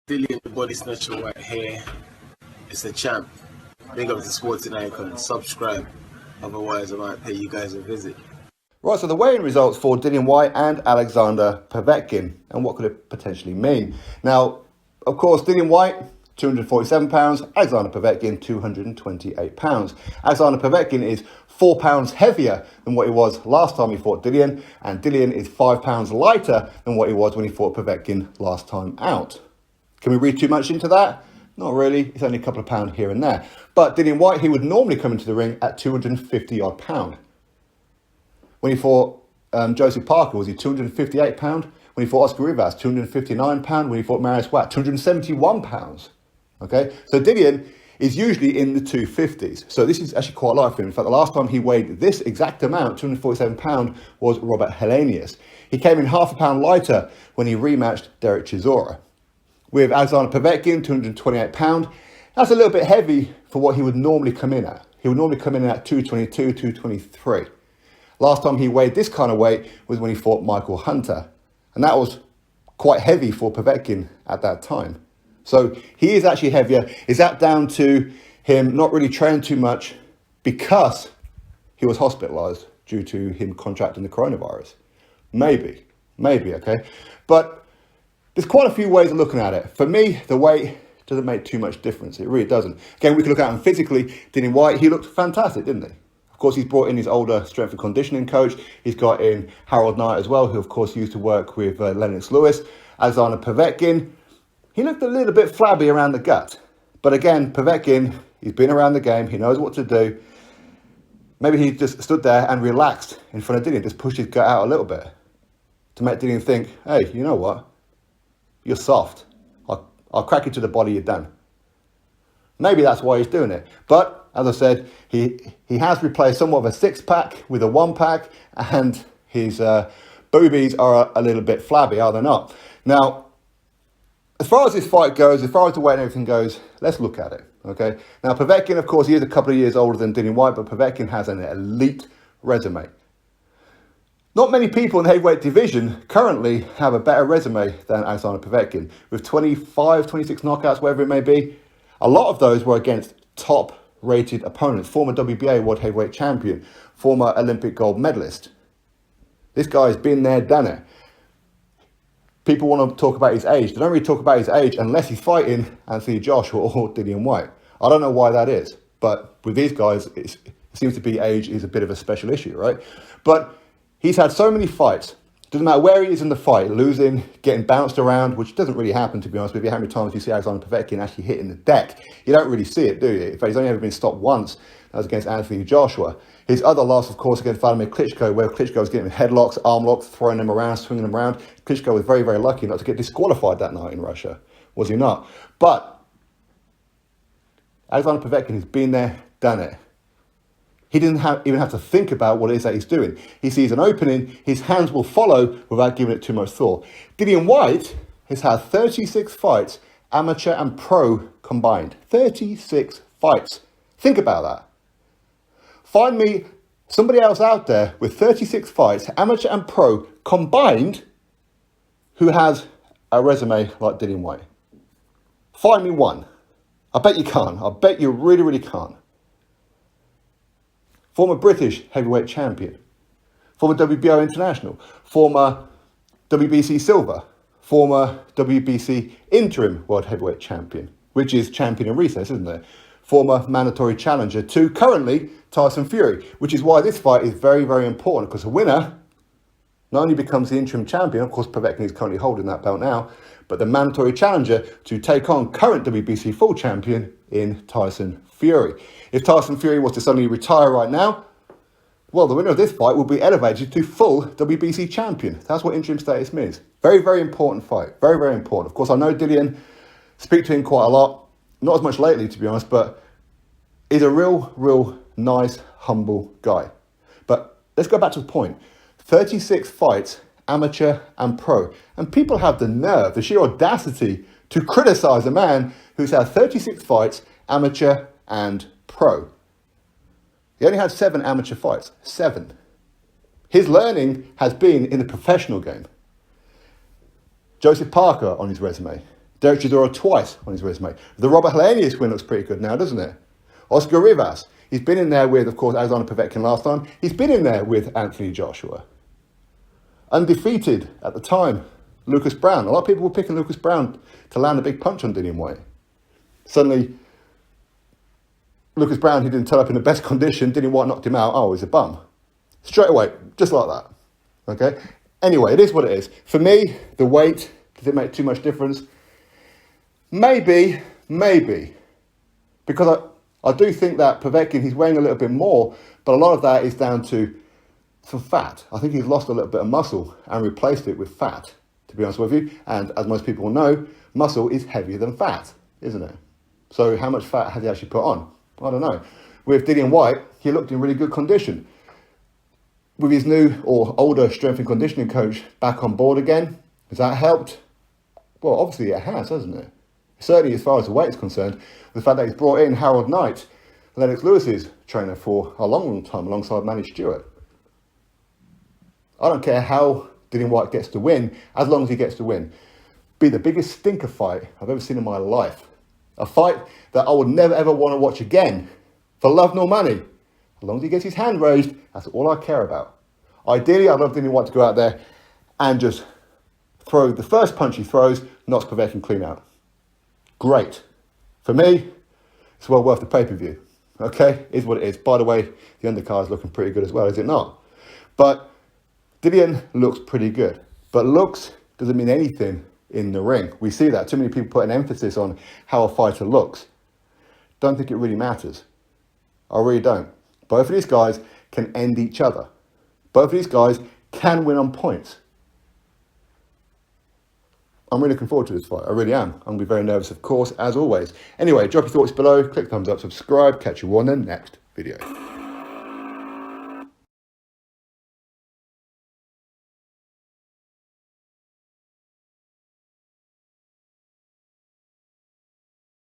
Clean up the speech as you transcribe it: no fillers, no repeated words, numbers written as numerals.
Dillian the Body Snatcher White here. It's a champ. Big up to Sporting Icon. Subscribe. Otherwise, I might pay you guys a visit. Right, so the weigh-in results for Dillian Whyte and Alexander Povetkin, and what could it potentially mean? Now, of course, Dillian Whyte, 247 pounds, Alexander Povetkin, 228 pounds. Alexander Povetkin is 4 pounds heavier than what he was last time he fought Dillian, and Dillian is 5 pounds lighter than what he was when he fought Povetkin last time out. Can we read too much into that? Not really. It's only a couple of pounds here and there. But Dillian Whyte, he would normally come into the ring at 250 odd pound. When he fought Joseph Parker, was he 258 pound? When he fought Oscar Rivas, 259 pound. When he fought Marius Watt, 271 pounds. Okay, so Dillian is usually in the 250s. So this is actually quite a lot for him. In fact, the last time he weighed this exact amount, 247 pound, was Robert Helenius. He came in half a pound lighter when he rematched Derek Chisora. With Alexander Povetkin, 228 pound, that's a little bit heavy for what he would normally come in at. He would normally come in at 222, 223. Last time he weighed this kind of weight was when he fought Michael Hunter. And that was quite heavy for Povetkin at that time. So he is actually heavier. Is that down to him not really training too much because he was hospitalized due to him contracting the coronavirus? Maybe, okay? But there's quite a few ways of looking at it. For me, the weight doesn't make too much difference. It really doesn't. Again, we can look at him physically. Dillian Whyte, he looked fantastic, didn't he? Of course, he's brought in his older strength and conditioning coach. He's got in Harold Knight as well, who of course used to work with Lennox Lewis. Alexander Povetkin, he looked a little bit flabby around the gut. But again, Povetkin, he's been around the game. He knows what to do. Maybe he just stood there and relaxed in front of Dillian, just pushed his gut out a little bit to make Dillian think, hey, you know what? You're soft. I'll crack you to the body, you're done. Maybe that's why he's doing it. But, as I said, he has replaced somewhat of a six-pack with a one-pack, and his boobies are a little bit flabby, are they not? Now, as far as this fight goes, as far as the weight and everything goes, let's look at it, okay? Now, Povetkin, of course, he is a couple of years older than Dillian Whyte, but Povetkin has an elite resume. Not many people in the heavyweight division currently have a better resume than Alexander Povetkin. With 25, 26 knockouts, whatever it may be, a lot of those were against top-rated opponents. Former WBA World Heavyweight Champion, former Olympic gold medalist. This guy's been there, done it. People want to talk about his age. They don't really talk about his age unless he's fighting Anthony Joshua or Dillian Whyte. I don't know why that is, but with these guys, it seems to be age is a bit of a special issue, right? But he's had so many fights. Doesn't matter where he is in the fight, losing, getting bounced around, which doesn't really happen, to be honest with you. How many times do you see Alexander Povetkin actually hitting the deck? You don't really see it, do you? In fact, he's only ever been stopped once. That was against Anthony Joshua. His other loss, of course, against Vladimir Klitschko, where Klitschko was getting headlocks, arm locks, throwing them around, swinging them around. Klitschko was very, very lucky not to get disqualified that night in Russia. Was he not? But Alexander Povetkin has been there, done it. He didn't even have to think about what it is that he's doing. He sees an opening, his hands will follow without giving it too much thought. Dillian Whyte has had 36 fights, amateur and pro combined. 36 fights. Think about that. Find me somebody else out there with 36 fights, amateur and pro combined, who has a resume like Dillian Whyte. Find me one. I bet you can't. I bet you really, really can't. Former British heavyweight champion, former WBO international, former WBC silver, former WBC interim world heavyweight champion, which is champion in recess, isn't it? Former mandatory challenger to currently Tyson Fury, which is why this fight is very, very important, because the winner not only becomes the interim champion, of course Povetkin is currently holding that belt now, but the mandatory challenger to take on current WBC full champion in Tyson Fury. If Tyson Fury was to suddenly retire right now, well, the winner of this fight will be elevated to full WBC champion. That's what interim status means. Very, very important fight. Very, very important. Of course, I know Dillian, speak to him quite a lot. Not as much lately, to be honest, but he's a real nice, humble guy. But let's go back to the point. 36 fights, amateur and pro. And people have the nerve, the sheer audacity to criticize a man who's had 36 fights, amateur and pro. He only had 7 amateur fights. 7. His learning has been in the professional game. Joseph Parker on his resume. Derek Chisora twice on his resume. The Robert Helenius win looks pretty good now, doesn't it? Oscar Rivas. He's been in there with, of course, Alexander Povetkin last time. He's been in there with Anthony Joshua. Undefeated at the time, Lucas Brown. A lot of people were picking Lucas Brown to land a big punch on Dillian Whyte. Suddenly, Lucas Brown, who didn't turn up in the best condition, Dillian Whyte knocked him out. Oh, he's a bum. Straight away, just like that. Okay? Anyway, it is what it is. For me, the weight, does it make too much difference? Maybe. Because I do think that Povetkin, he's weighing a little bit more, but a lot of that is down to some fat. I think he's lost a little bit of muscle and replaced it with fat, to be honest with you. And as most people know, muscle is heavier than fat, isn't it? So how much fat has he actually put on? I don't know. With Dillian Whyte, he looked in really good condition. With his new or older strength and conditioning coach back on board again, has that helped? Well, obviously it has, hasn't it? Certainly as far as the weight is concerned, the fact that he's brought in Harold Knight, Lennox Lewis's trainer, for a long time alongside Manny Stewart. I don't care how Dillian Whyte gets to win, as long as he gets to win. Be the biggest stinker fight I've ever seen in my life. A fight that I would never ever want to watch again, for love nor money. As long as he gets his hand raised, that's all I care about. Ideally, I'd love Dillian Whyte to go out there and just throw the first punch he throws, knocks Povetkin clean out. Great. For me, it's well worth the pay-per-view. Okay, is what it is. By the way, the undercard is looking pretty good as well, is it not? But Dillian looks pretty good. But looks doesn't mean anything in the ring. We see that. Too many people put an emphasis on how a fighter looks. Don't think it really matters. I really don't. Both of these guys can end each other. Both of these guys can win on points. I'm really looking forward to this fight. I really am. I'm going to be very nervous, of course, as always. Anyway, drop your thoughts below. Click thumbs up, subscribe. Catch you on the next video.